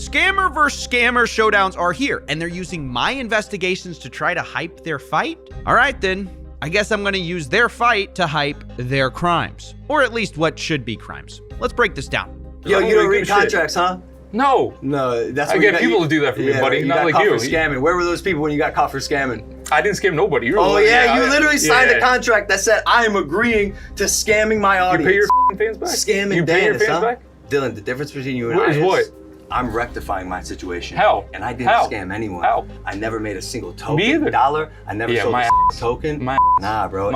scammer versus scammer showdowns are here, and they're using my investigations to try to hype their fight? All right, then. I guess I'm going to use their fight to hype their crimes. Or at least what should be crimes. Let's break this down. Yo, you don't read contracts, huh? No. No, that's I what get people to do that for me, buddy. Not like you. For scamming. Where were those people when you got caught for scamming? I didn't scam nobody. You literally signed a contract that said, I am agreeing to scamming my audience. You pay your fans back? Scamming you pay your fans back? Dylan, the difference between you and I is what? I'm rectifying my situation. How? And I didn't scam anyone. How? I never made a single token. Me either. Dollar. I never sold a token. Nah, bro.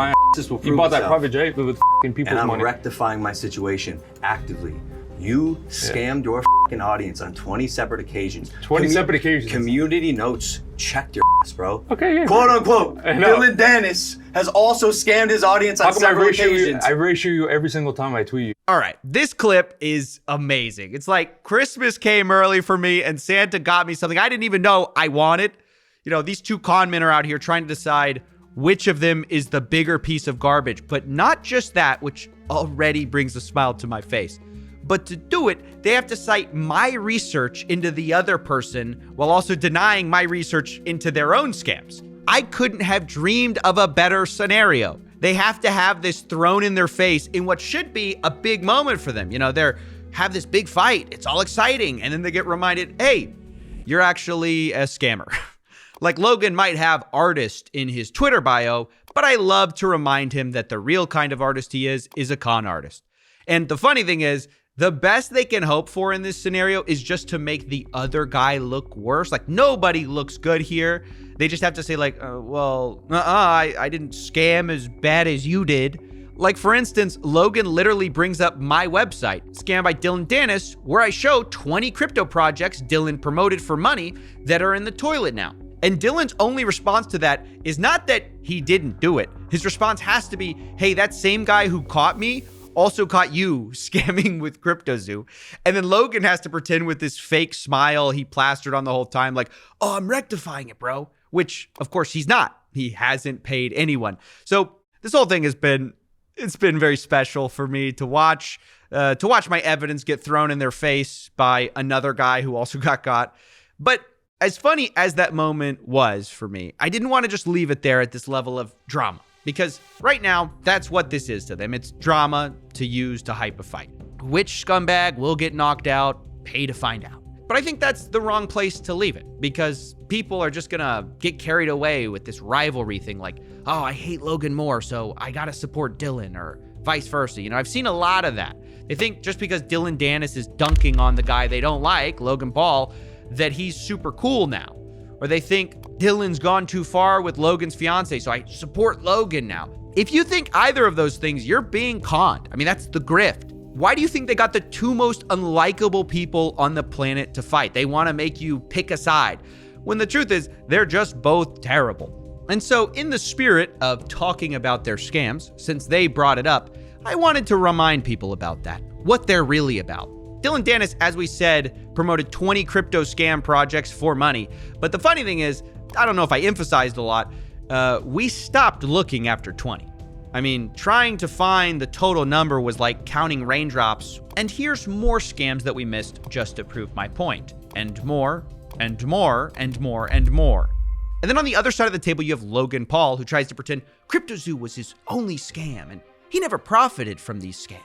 You bought that private jet with people's money. And I'm money. rectifying my situation actively. You scammed your audience on 20 separate occasions. 20 separate occasions. Community notes checked your ass, bro. Okay, yeah. Quote unquote. Dillon Danis has also scammed his audience on several occasions. I ratio you every single time I tweet you. All right, this clip is amazing. It's like Christmas came early for me and Santa got me something I didn't even know I wanted. You know, these two con men are out here trying to decide which of them is the bigger piece of garbage, but not just that, which already brings a smile to my face. But to do it, they have to cite my research into the other person while also denying my research into their own scams. I couldn't have dreamed of a better scenario. They have to have this thrown in their face in what should be a big moment for them. You know, they're have this big fight. It's all exciting. And then they get reminded, hey, you're actually a scammer. Like Logan might have artist in his Twitter bio, but I love to remind him that the real kind of artist he is a con artist. And the funny thing is, the best they can hope for in this scenario is just to make the other guy look worse. Like, nobody looks good here. They just have to say like, I didn't scam as bad as you did. Like, for instance, Logan literally brings up my website, Scam by Dillon Danis, where I show 20 crypto projects Dillon promoted for money that are in the toilet now. And Dillon's only response to that is not that he didn't do it. His response has to be, hey, that same guy who caught me also caught you scamming with CryptoZoo. And then Logan has to pretend with this fake smile he plastered on the whole time, like, oh, I'm rectifying it, bro. Which, of course, he's not. He hasn't paid anyone. So this whole thing it's been very special for me to watch my evidence get thrown in their face by another guy who also got caught. But as funny as that moment was for me, I didn't want to just leave it there at this level of drama. Because right now, that's what this is to them. It's drama to use to hype a fight. Which scumbag will get knocked out? Pay to find out. But I think that's the wrong place to leave it, because people are just gonna get carried away with this rivalry thing like, oh, I hate Logan more, so I gotta support Dillon, or vice versa. You know, I've seen a lot of that. They think just because Dillon Danis is dunking on the guy they don't like, Logan Paul, that he's super cool now. Or they think Dillon's gone too far with Logan's fiance, so I support Logan now. If you think either of those things, you're being conned. I mean, that's the grift. Why do you think they got the two most unlikable people on the planet to fight? They want to make you pick a side, when the truth is they're just both terrible. And so in the spirit of talking about their scams, since they brought it up, I wanted to remind people about that, what they're really about. Dillon Danis, as we said, promoted 20 crypto scam projects for money. But the funny thing is, I don't know if I emphasized a lot, we stopped looking after 20. I mean, trying to find the total number was like counting raindrops. And here's more scams that we missed just to prove my point. And more, and more, and more, and more. And then on the other side of the table, you have Logan Paul, who tries to pretend CryptoZoo was his only scam, and he never profited from these scams.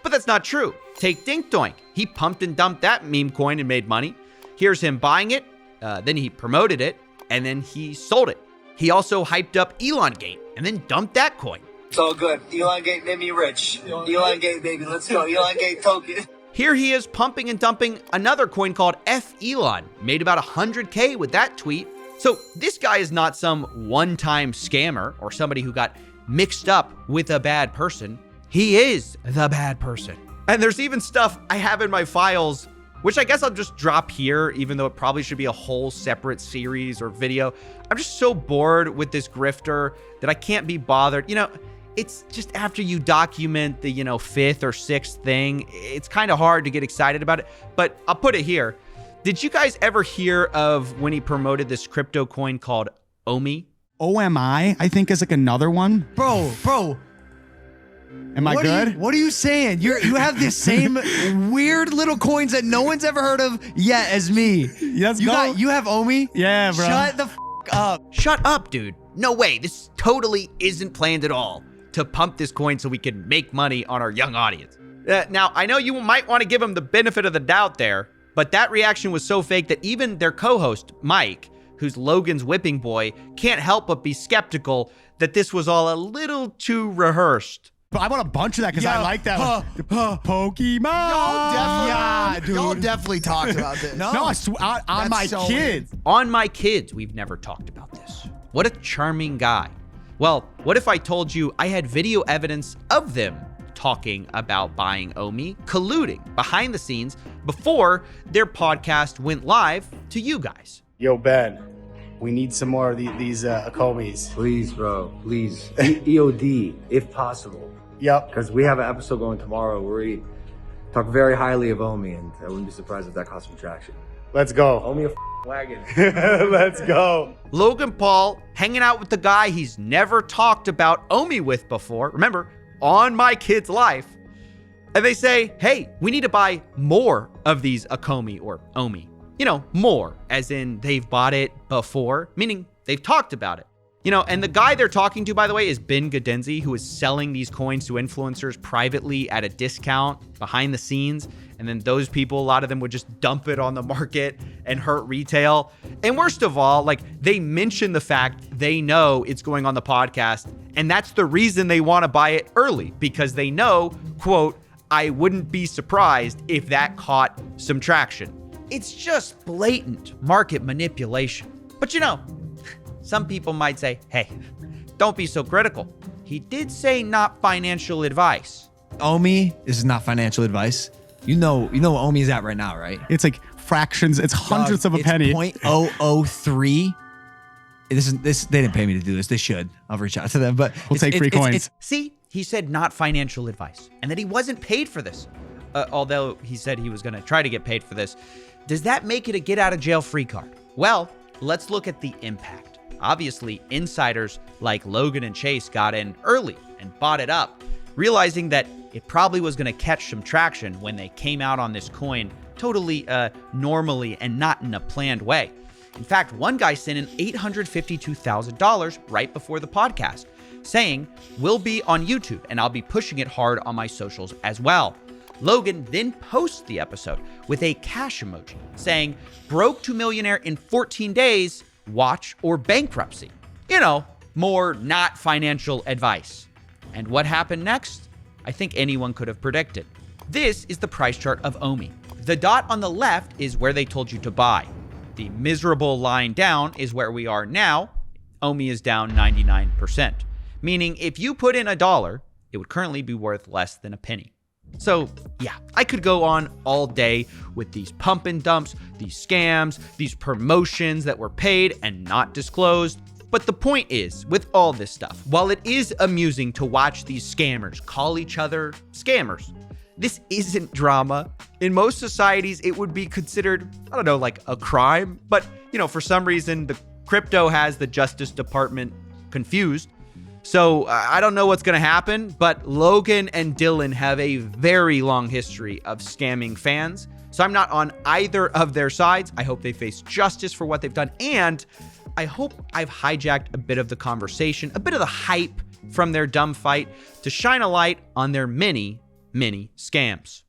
But that's not true. Take Dink Doink. He pumped and dumped that meme coin and made money. Here's him buying it, then he promoted it, and then he sold it. He also hyped up Elongate, and then dumped that coin. It's all good. Elongate made me rich. Elongate, baby. Let's go. Elongate token. Here he is pumping and dumping another coin called F Elon. Made about 100K with that tweet. So this guy is not some one-time scammer or somebody who got mixed up with a bad person. He is the bad person. And there's even stuff I have in my files, which I guess I'll just drop here, even though it probably should be a whole separate series or video. I'm just so bored with this grifter that I can't be bothered. You know, it's just after you document the, fifth or sixth thing, it's kind of hard to get excited about it, but I'll put it here. Did you guys ever hear of when he promoted this crypto coin called OMI? OMI, I think, is like another one. Bro. Am I good? What are you saying? You have the same weird little coins that no one's ever heard of yet as me. Let's go. You have Omi? Yeah, bro. Shut the up. Shut up, dude. No way. This totally isn't planned at all to pump this coin so we can make money on our young audience. Now, I know you might want to give them the benefit of the doubt there, but that reaction was so fake that even their co-host, Mike, who's Logan's whipping boy, can't help but be skeptical that this was all a little too rehearsed. But I want a bunch of that because I like that one. Pokemon. Y'all definitely talked about this. No, on my so kids. On my kids, we've never talked about this. What a charming guy. Well, what if I told you I had video evidence of them talking about buying Omi, colluding behind the scenes before their podcast went live to you guys? Yo, Ben, we need some more of these Akomis. Please, bro, please. EOD, if possible. Yep. Because we have an episode going tomorrow where we talk very highly of Omi, and I wouldn't be surprised if that caused some traction. Let's go. Omi a wagon. Let's go. Logan Paul hanging out with the guy he's never talked about Omi with before. Remember, on My Kid's Life. And they say, hey, we need to buy more of these Akomi or Omi. You know, more, as in they've bought it before, meaning they've talked about it. You know, and the guy they're talking to, by the way, is Ben Gadenzi, who is selling these coins to influencers privately at a discount behind the scenes. And then those people, a lot of them would just dump it on the market and hurt retail. And worst of all, like, they mention the fact they know it's going on the podcast. And that's the reason they want to buy it early, because they know, quote, I wouldn't be surprised if that caught some traction. It's just blatant market manipulation. But you know, some people might say, hey, don't be so critical. He did say not financial advice. Omi, this is not financial advice. You know what Omi is at right now, right? It's like fractions. It's hundredths of a penny. It's 0.003. This they didn't pay me to do this. They should. I'll reach out to them, but We'll take free coins. See, he said not financial advice and that he wasn't paid for this. Although he said he was going to try to get paid for this. Does that make it a get out of jail free card? Well, let's look at the impact. Obviously, insiders like Logan and Chase got in early and bought it up, realizing that it probably was going to catch some traction when they came out on this coin totally normally and not in a planned way. In fact, one guy sent in $852,000 right before the podcast, saying, we'll be on YouTube and I'll be pushing it hard on my socials as well. Logan then posts the episode with a cash emoji saying, broke to millionaire in 14 days, watch or bankruptcy. You know, more not financial advice. And what happened next? I think anyone could have predicted. This is the price chart of Omi. The dot on the left is where they told you to buy. The miserable line down is where we are now. Omi is down 99%. Meaning if you put in $1, it would currently be worth less than a penny. So yeah, I could go on all day with these pump and dumps, these scams, these promotions that were paid and not disclosed. But the point is, with all this stuff, while it is amusing to watch these scammers call each other scammers, this isn't drama. In most societies, it would be considered, I don't know, like a crime. But, you know, for some reason, the crypto has the Justice Department confused. So I don't know what's going to happen, but Logan and Dillon have a very long history of scamming fans. So I'm not on either of their sides. I hope they face justice for what they've done. And I hope I've hijacked a bit of the conversation, a bit of the hype from their dumb fight to shine a light on their many scams.